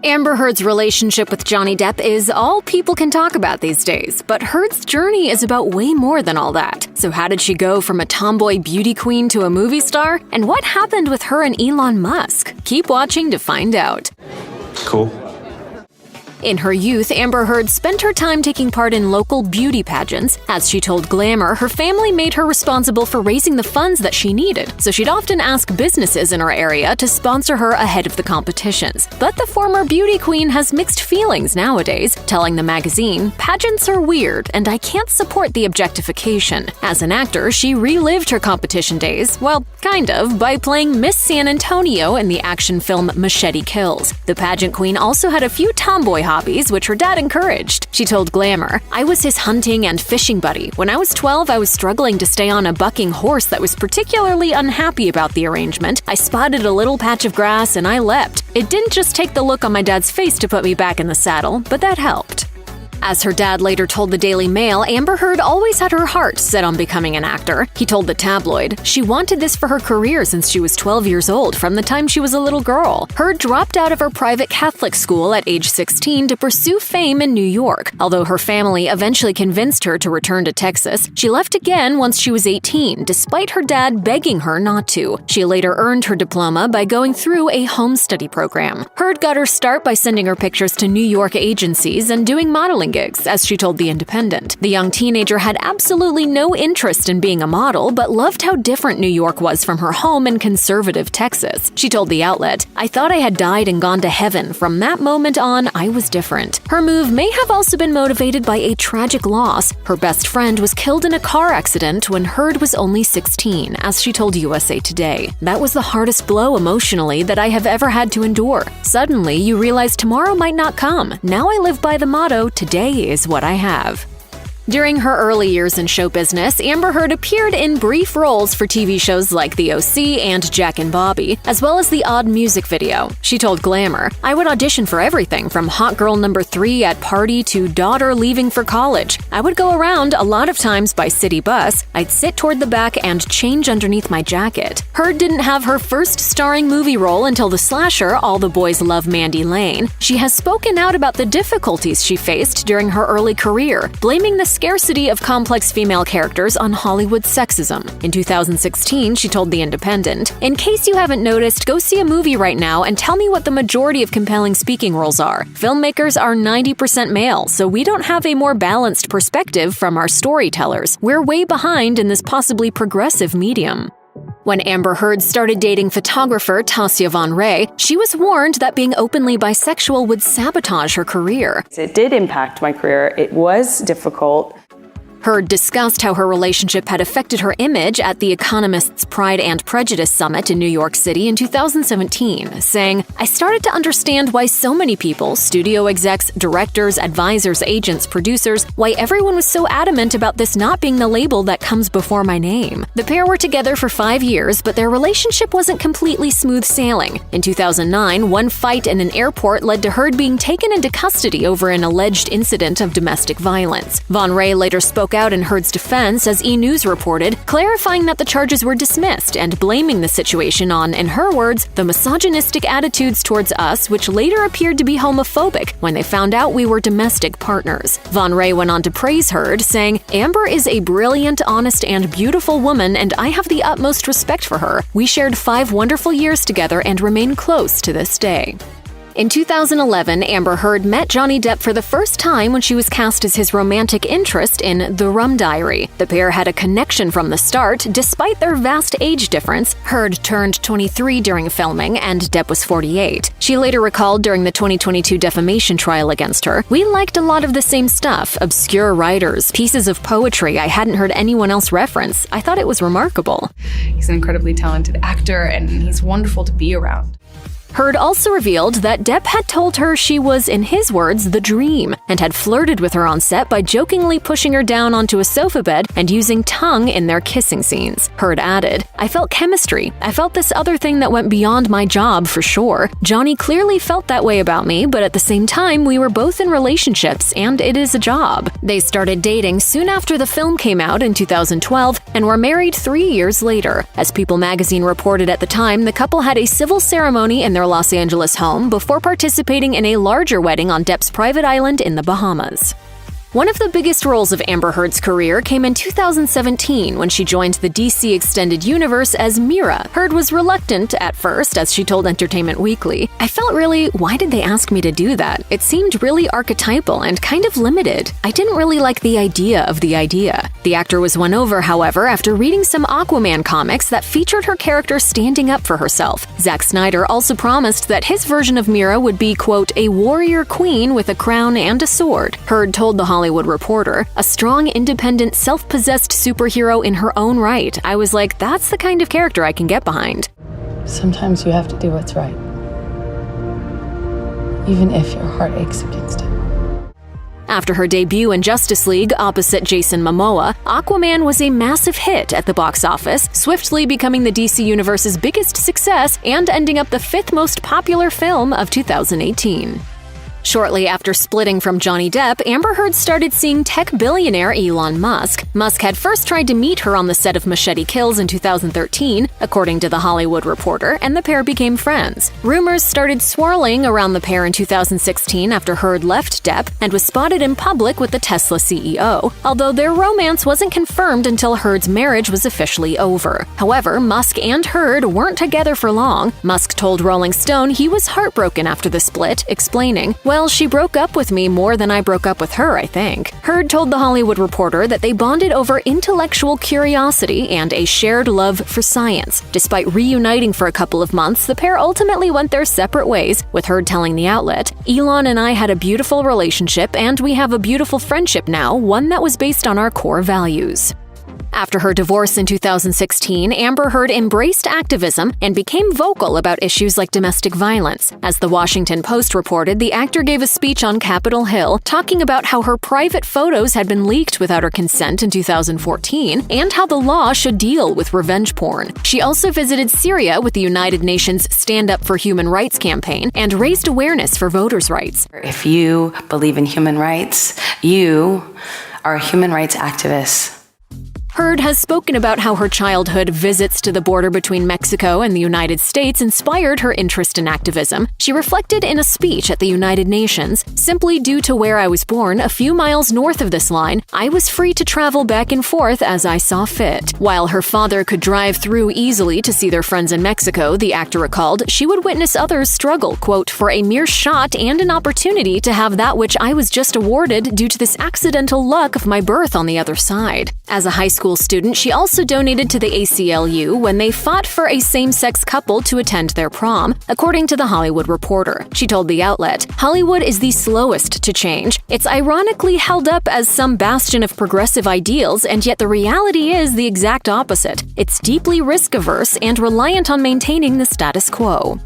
Amber Heard's relationship with Johnny Depp is all people can talk about these days, but Heard's journey is about way more than all that. So how did she go from a tomboy beauty queen to a movie star? And what happened with her and Elon Musk? Keep watching to find out. Cool. In her youth, Amber Heard spent her time taking part in local beauty pageants. As she told Glamour, her family made her responsible for raising the funds that she needed, so she'd often ask businesses in her area to sponsor her ahead of the competitions. But the former beauty queen has mixed feelings nowadays, telling the magazine, "Pageants are weird, and I can't support the objectification." As an actor, she relived her competition days, well, kind of, by playing Miss San Antonio in the action film Machete Kills. The pageant queen also had a few tomboy hobbies, which her dad encouraged. She told Glamour, "I was his hunting and fishing buddy. When I was 12, I was struggling to stay on a bucking horse that was particularly unhappy about the arrangement. I spotted a little patch of grass and I leapt. It didn't just take the look on my dad's face to put me back in the saddle, but that helped." As her dad later told the Daily Mail, Amber Heard always had her heart set on becoming an actor. He told the tabloid, "She wanted this for her career since she was 12 years old, from the time she was a little girl." Heard dropped out of her private Catholic school at age 16 to pursue fame in New York. Although her family eventually convinced her to return to Texas, she left again once she was 18, despite her dad begging her not to. She later earned her diploma by going through a home study program. Heard got her start by sending her pictures to New York agencies and doing modeling gigs, as she told The Independent. The young teenager had absolutely no interest in being a model, but loved how different New York was from her home in conservative Texas. She told the outlet, "I thought I had died and gone to heaven. From that moment on, I was different." Her move may have also been motivated by a tragic loss. Her best friend was killed in a car accident when Heard was only 16, as she told USA Today. "That was the hardest blow emotionally that I have ever had to endure. Suddenly, you realize tomorrow might not come. Now I live by the motto, today is what I have." During her early years in show business, Amber Heard appeared in brief roles for TV shows like The OC and Jack and Bobby, as well as the odd music video. She told Glamour, "I would audition for everything from Hot Girl Number 3 at Party to Daughter Leaving for College. I would go around a lot of times by city bus. I'd sit toward the back and change underneath my jacket." Heard didn't have her first starring movie role until the slasher All the Boys Love Mandy Lane. She has spoken out about the difficulties she faced during her early career, blaming the scarcity of complex female characters on Hollywood sexism. In 2016, she told The Independent, "In case you haven't noticed, go see a movie right now and tell me what the majority of compelling speaking roles are. Filmmakers are 90% male, so we don't have a more balanced perspective from our storytellers. We're way behind in this possibly progressive medium." When Amber Heard started dating photographer Tasya Von Ray, she was warned that being openly bisexual would sabotage her career. It did impact my career. It was difficult. Heard discussed how her relationship had affected her image at The Economist's Pride and Prejudice Summit in New York City in 2017, saying, "I started to understand why so many people, studio execs, directors, advisors, agents, producers, why everyone was so adamant about this not being the label that comes before my name." The pair were together for 5 years, but their relationship wasn't completely smooth sailing. In 2009, one fight in an airport led to Heard being taken into custody over an alleged incident of domestic violence. Von Ray later spoke out in Heard's defense, as E! News reported, clarifying that the charges were dismissed and blaming the situation on, in her words, the misogynistic attitudes towards us, which later appeared to be homophobic when they found out we were domestic partners. Von Ray went on to praise Heard, saying, "Amber is a brilliant, honest, and beautiful woman, and I have the utmost respect for her. We shared 5 wonderful years together and remain close to this day." In 2011, Amber Heard met Johnny Depp for the first time when she was cast as his romantic interest in The Rum Diary. The pair had a connection from the start, despite their vast age difference. Heard turned 23 during filming, and Depp was 48. She later recalled during the 2022 defamation trial against her, "We liked a lot of the same stuff, obscure writers, pieces of poetry I hadn't heard anyone else reference. I thought it was remarkable." He's an incredibly talented actor, and he's wonderful to be around. Heard also revealed that Depp had told her she was, in his words, the dream, and had flirted with her on set by jokingly pushing her down onto a sofa bed and using tongue in their kissing scenes. Heard added, "I felt chemistry. I felt this other thing that went beyond my job for sure. Johnny clearly felt that way about me, but at the same time, we were both in relationships, and it is a job." They started dating soon after the film came out in 2012 and were married 3 years later. As People magazine reported at the time, the couple had a civil ceremony in their their Los Angeles home before participating in a larger wedding on Depp's private island in the Bahamas. One of the biggest roles of Amber Heard's career came in 2017 when she joined the DC Extended Universe as Mira. Heard was reluctant at first, as she told Entertainment Weekly. "I felt really, why did they ask me to do that? It seemed really archetypal and kind of limited. I didn't really like the idea of the idea." The actor was won over, however, after reading some Aquaman comics that featured her character standing up for herself. Zack Snyder also promised that his version of Mira would be, quote, "a warrior queen with a crown and a sword." Heard told The Hollywood Reporter, "A strong, independent, self-possessed superhero in her own right. I was like, that's the kind of character I can get behind." Sometimes you have to do what's right, even if your heart aches against it. After her debut in Justice League opposite Jason Momoa, Aquaman was a massive hit at the box office, swiftly becoming the DC Universe's biggest success and ending up the 5th most popular film of 2018. Shortly after splitting from Johnny Depp, Amber Heard started seeing tech billionaire Elon Musk. Musk had first tried to meet her on the set of Machete Kills in 2013, according to The Hollywood Reporter, and the pair became friends. Rumors started swirling around the pair in 2016 after Heard left Depp and was spotted in public with the Tesla CEO, although their romance wasn't confirmed until Heard's marriage was officially over. However, Musk and Heard weren't together for long. Musk told Rolling Stone he was heartbroken after the split, explaining, "Well, she broke up with me more than I broke up with her, I think." Heard told The Hollywood Reporter that they bonded over intellectual curiosity and a shared love for science. Despite reuniting for a couple of months, the pair ultimately went their separate ways, with Heard telling the outlet, "Elon and I had a beautiful relationship, and we have a beautiful friendship now, one that was based on our core values." After her divorce in 2016, Amber Heard embraced activism and became vocal about issues like domestic violence. As the Washington Post reported, the actor gave a speech on Capitol Hill talking about how her private photos had been leaked without her consent in 2014 and how the law should deal with revenge porn. She also visited Syria with the United Nations Stand Up for Human Rights campaign and raised awareness for voters' rights. If you believe in human rights, you are a human rights activist. Heard has spoken about how her childhood visits to the border between Mexico and the United States inspired her interest in activism. She reflected in a speech at the United Nations, "Simply due to where I was born, a few miles north of this line, I was free to travel back and forth as I saw fit." While her father could drive through easily to see their friends in Mexico, the actor recalled, she would witness others struggle, quote, "for a mere shot and an opportunity to have that which I was just awarded due to this accidental luck of my birth on the other side." As a high school student, she also donated to the ACLU when they fought for a same-sex couple to attend their prom, according to The Hollywood Reporter. She told the outlet, "Hollywood is the slowest to change. It's ironically held up as some bastion of progressive ideals, and yet the reality is the exact opposite. It's deeply risk-averse and reliant on maintaining the status quo."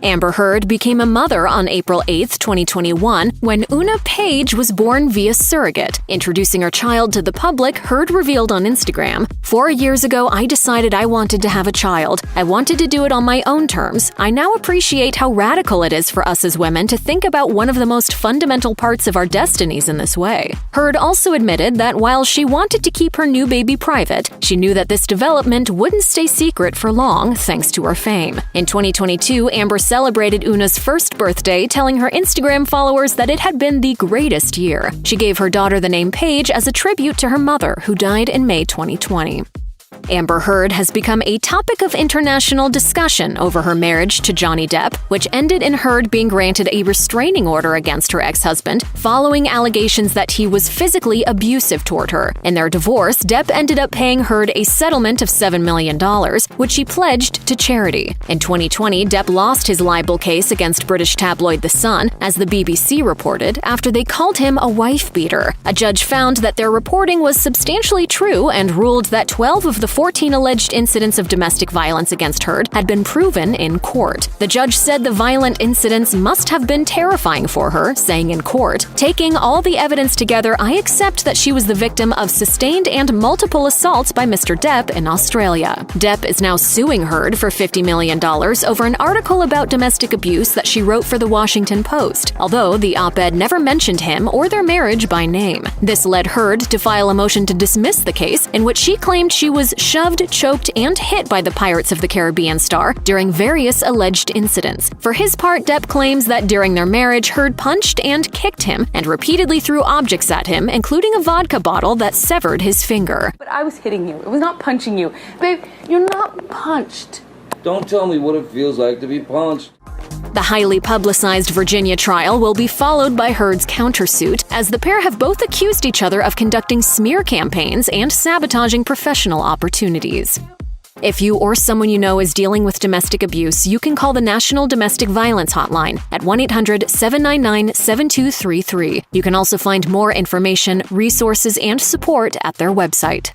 Amber Heard became a mother on April 8, 2021, when Una Page was born via surrogate. Introducing her child to the public, Heard revealed on Instagram, "4 years ago, I decided I wanted to have a child. I wanted to do it on my own terms. I now appreciate how radical it is for us as women to think about one of the most fundamental parts of our destinies in this way." Heard also admitted that while she wanted to keep her new baby private, she knew that this development wouldn't stay secret for long, thanks to her fame. In 2022, Amber celebrated Una's first birthday, telling her Instagram followers that it had been the greatest year. She gave her daughter the name Paige as a tribute to her mother, who died in May 2020. Amber Heard has become a topic of international discussion over her marriage to Johnny Depp, which ended in Heard being granted a restraining order against her ex-husband, following allegations that he was physically abusive toward her. In their divorce, Depp ended up paying Heard a settlement of $7 million, which he pledged to charity. In 2020, Depp lost his libel case against British tabloid The Sun, as the BBC reported, after they called him a wife-beater. A judge found that their reporting was substantially true and ruled that 12 of the 14 alleged incidents of domestic violence against Heard had been proven in court. The judge said the violent incidents must have been terrifying for her, saying in court, "Taking all the evidence together, I accept that she was the victim of sustained and multiple assaults by Mr. Depp in Australia." Depp is now suing Heard for $50 million over an article about domestic abuse that she wrote for The Washington Post, although the op-ed never mentioned him or their marriage by name. This led Heard to file a motion to dismiss the case, in which she claimed she was shoved, choked, and hit by the Pirates of the Caribbean star during various alleged incidents. For his part, Depp claims that during their marriage, Heard punched and kicked him and repeatedly threw objects at him, including a vodka bottle that severed his finger. But I was hitting you. It was not punching you. Babe, you're not punched. Don't tell me what it feels like to be punched. The highly publicized Virginia trial will be followed by Heard's countersuit, as the pair have both accused each other of conducting smear campaigns and sabotaging professional opportunities. If you or someone you know is dealing with domestic abuse, you can call the National Domestic Violence Hotline at 1-800-799-7233. You can also find more information, resources, and support at their website.